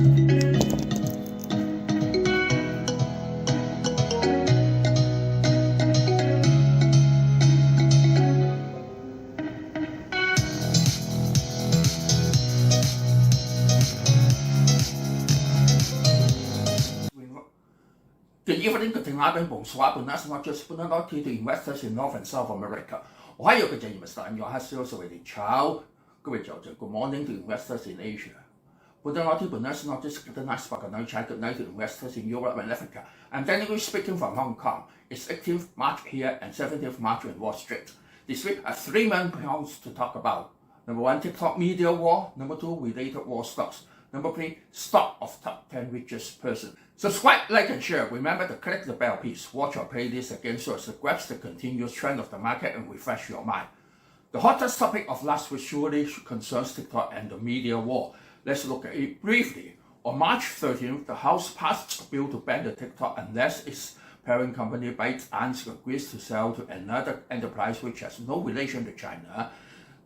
Good evening, good evening, bonsoir, buenas noches, buenas noches to investors in North and South America. 我还有個建議咪散咗，係少數為你炒。各位早晨 ，Good morning to investors in Asia. Buenas noches, buenas noches, good night, good night to investors in Europe and Africa. I'm technically speaking from Hong Kong. It's 18th March here and 17th March in Wall Street. This week, I have 3 main points to talk about. Number 1, TikTok media war. Number 2, related war stocks. Number 3, stock of top 10 richest person. Subscribe, like, and share. Remember to click the bell, please. Watch our playlist again so as to grasp the continuous trend of the market and refresh your mind. The hottest topic of last week surely concerns TikTok and the media war. Let's look at it briefly. On March 13th, the House passed a bill to ban the TikTok unless its parent company ByteDance agrees to sell to another enterprise which has no relation to China.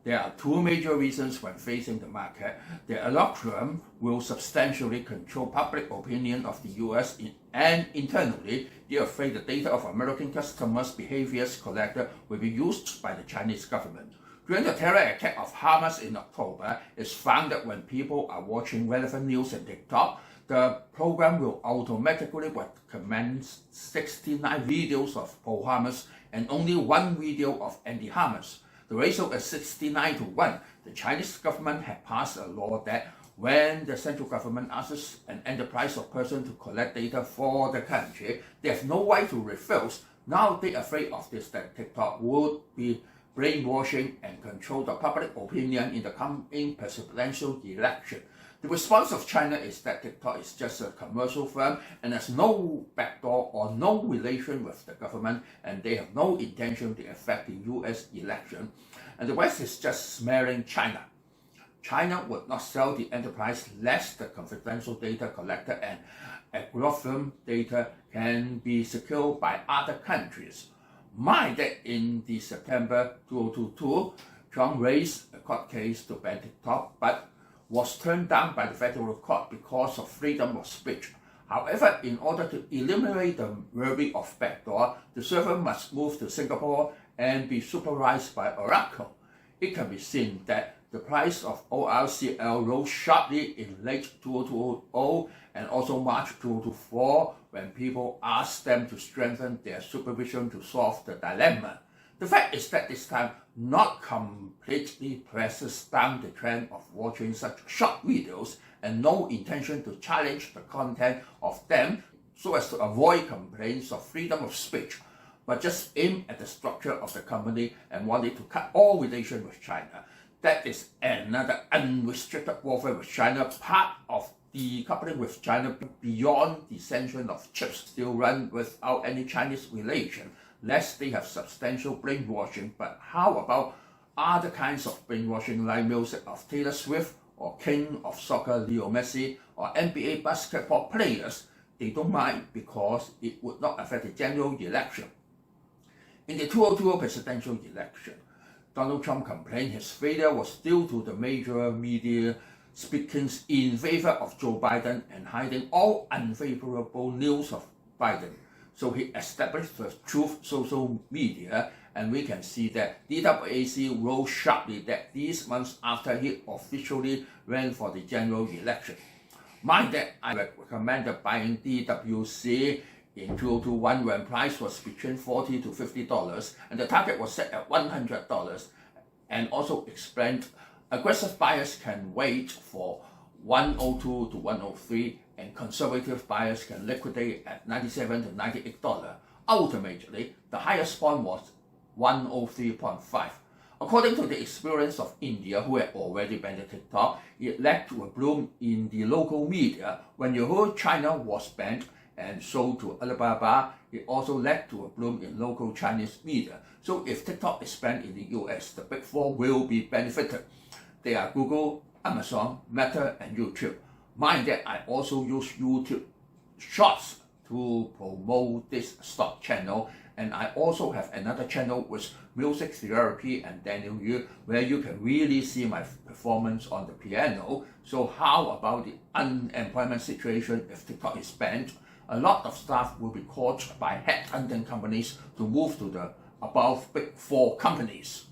There are 2 major reasons when facing the market. The algorithm will substantially control public opinion of the US and internally, they are afraid the data of American customers' behaviors collected will be used by the Chinese government. During the terror attack of Hamas in October, it's found that when people are watching relevant news on TikTok, the program will automatically recommend 69 videos of pro-Hamas and only 1 video of anti-Hamas. The ratio is 69-1. The Chinese government had passed a law that when the central government asks an enterprise or person to collect data for the country, they have no right to refuse. Now they are afraid of this, that TikTok would be brainwashing and control the public opinion in the coming presidential election. The response of China is that TikTok is just a commercial firm and has no backdoor or no relation with the government, and they have no intention to affect the US election. And the West is just smearing China. China would not sell the enterprise lest the confidential data collected and algorithm data can be secured by other countries. Mind that in the September 2022, Trump raised a court case to ban TikTok, but was turned down by the federal court because of freedom of speech. However, in order to eliminate the worry of backdoor, the server must move to Singapore and be supervised by Oracle. It can be seen that the price of ORCL rose sharply in late 2020 and also March 2024 when people asked them to strengthen their supervision to solve the dilemma. The fact is that this time not completely presses down the trend of watching such short videos and no intention to challenge the content of them so as to avoid complaints of freedom of speech, but just aim at the structure of the company and wanted to cut all relation with China. That is another unrestricted warfare with China, part of the coupling with China beyond the sanction of chips still run without any Chinese relation, lest they have substantial brainwashing. But how about other kinds of brainwashing like music of Taylor Swift or King of Soccer Leo Messi or NBA basketball players? They don't mind because it would not affect the general election. In the 2020 presidential election, Donald Trump complained his failure was due to the major media speakings in favor of Joe Biden and hiding all unfavorable news of Biden. So he established the Truth social media, and we can see that DWAC rose sharply these months after he officially ran for the general election. Mind that I recommended buying DWC in 2021 when price was between $40 to $50 and the target was set at $100, and also explained aggressive buyers can wait for 102 to 103 and conservative buyers can liquidate at $97 to $98. Ultimately, the highest point was 103.5. According to the experience of India, who had already banned TikTok, it led to a bloom in the local media. When you heard China was banned and sold to Alibaba, it also led to a bloom in local Chinese media. So if TikTok is banned in the US, the big 4 will be benefited. They are Google, Amazon, Meta, and YouTube. Mind that I also use YouTube Shorts to promote this stock channel, And I also have another channel with music therapy and Daniel Yu, where you can really see my performance on the piano. So how about the unemployment situation if TikTok is banned? A lot of staff will be called by headhunting companies to move to the above big 4 companies.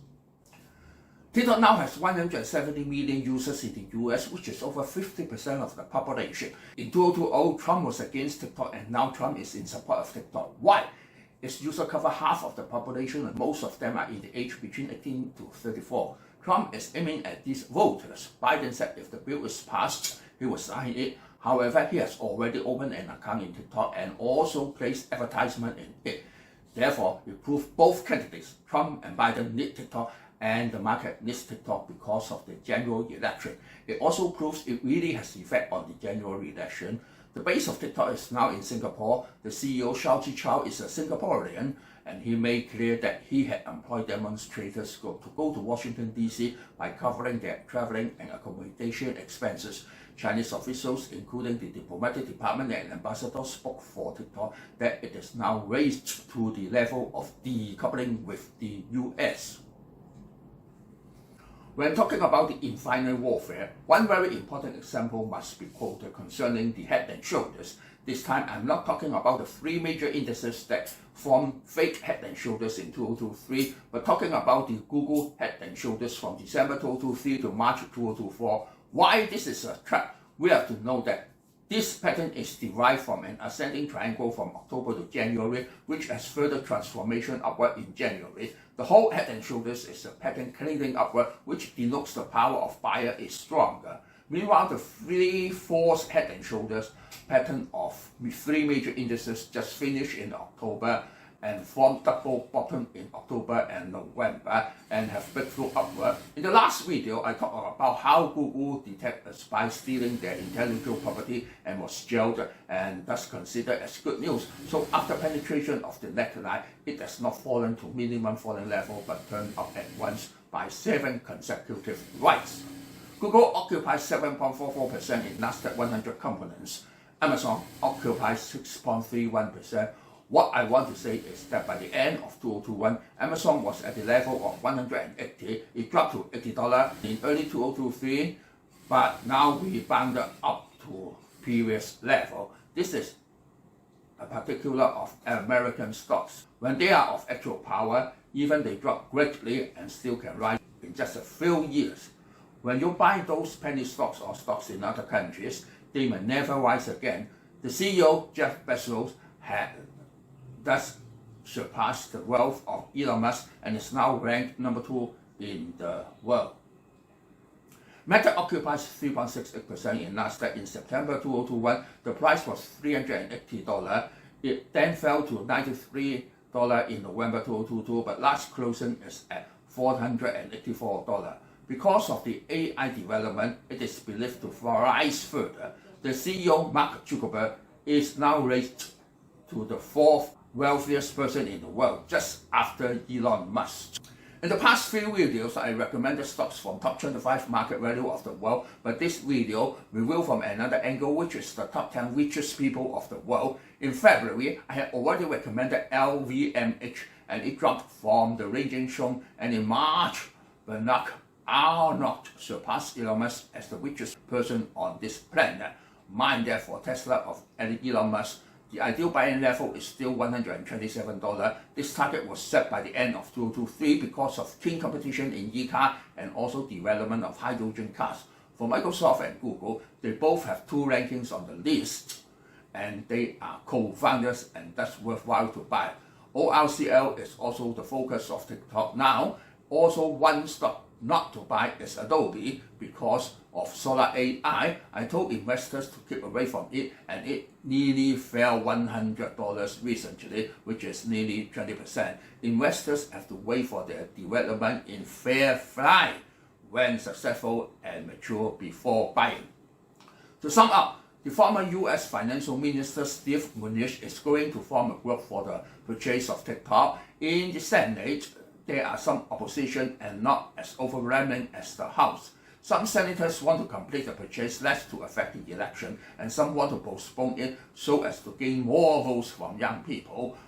TikTok now has 170 million users in the US, which is over 50% of the population. In 2020, Trump was against TikTok, and now Trump is in support of TikTok. Why? Its users cover half of the population, and most of them are in the age between 18 to 34. Trump is aiming at these voters. Biden said if the bill is passed, he will sign it. However, he has already opened an account in TikTok and also placed advertisement in it. Therefore, it proves both candidates, Trump and Biden, need TikTok, and the market needs TikTok because of the general election. It also proves it really has effect on the general election. The base of TikTok is now in Singapore. The CEO, Shao Chow, is a Singaporean, and he made clear that he had employed demonstrators to go to Washington, D.C. by covering their traveling and accommodation expenses. Chinese officials, including the diplomatic department and ambassadors, spoke for TikTok that it is now raised to the level of decoupling with the US. When talking about the infinite warfare, one very important example must be quoted concerning the head and shoulders. This time, I'm not talking about the 3 major indices that form fake head and shoulders in 2023, but talking about the Google head and shoulders from December 2023 to March 2024. Why this is a trap? We have to know that this pattern is derived from an ascending triangle from October to January, which has further transformation upward in January. The whole head and shoulders is a pattern cleaning upward, which denotes the power of buyer is stronger. Meanwhile, the 3/4 head and shoulders pattern of 3 major indices just finished in October and formed double bottom in October and November and have breakthrough upward. In the last video, I talked about how Google detected a spy stealing their intellectual property and was jailed and thus considered as good news. So after penetration of the neckline, it has not fallen to minimum falling level but turned up at once by 7 consecutive rights. Google occupies 7.44% in Nasdaq 100 components. Amazon occupies 6.31%. What I want to say is that by the end of 2021, Amazon was at the level of 180. It dropped to $80 in early 2023, but now we bounded up to previous level. This is a particular of American stocks. When they are of actual power, even they drop greatly and still can rise in just a few years. When you buy those penny stocks or stocks in other countries, they may never rise again. The CEO, Jeff Bezos, had thus surpassed the wealth of Elon Musk and is now ranked number 2 in the world. Meta occupies 3.68% in Nasdaq in September 2021. The price was $380. It then fell to $93 in November 2022, but last closing is at $484. Because of the AI development, it is believed to rise further. The CEO, Mark Zuckerberg, is now raised to the 4th wealthiest person in the world, just after Elon Musk. In the past few videos, I recommended stocks from top 25 market value of the world, but this video revealed from another angle, which is the top 10 richest people of the world. In February, I had already recommended LVMH, and it dropped from the ranging shown, and in March, Bernard Arnault surpassed Elon Musk as the richest person on this planet. Mine therefore Tesla of Elon Musk. The ideal buying level is still $127. This target was set by the end of 2023 because of keen competition in e-car and also development of hydrogen cars. For Microsoft and Google, they both have 2 rankings on the list, and they are co-founders and thus worthwhile to buy. ORCL is also the focus of TikTok now. Also, one stock not to buy is Adobe because of solar AI. I told investors to keep away from it, and it nearly fell $100 recently, which is nearly 20%. Investors have to wait for their development in fair fly when successful and mature before buying. To sum up, the former US Financial Minister Steve Mnuchin is going to form a group for the purchase of TikTok. In the Senate, there are some opposition and not as overwhelming as the House. Some senators want to complete the purchase less to affect the election, and some want to postpone it so as to gain more votes from young people.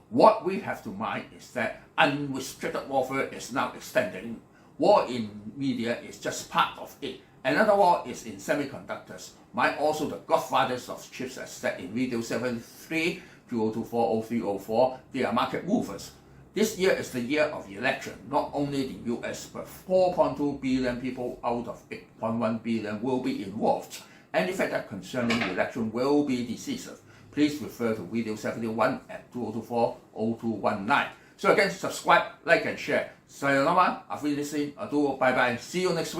What we have to mind is that unrestricted warfare is now extending. War in media is just part of it. Another war is in semiconductors. Also the godfathers of chips, as said in video 73, 2024, 0304, they are market movers. This year is the year of election. Not only the US, but 4.2 billion people out of 8.1 billion will be involved. Any factor concerning the election will be decisive. Please refer to video 71 at 2024-0219. So again, subscribe, like and share. Sayonara, auf Wiedersehen, adieu, bye bye. See you next week.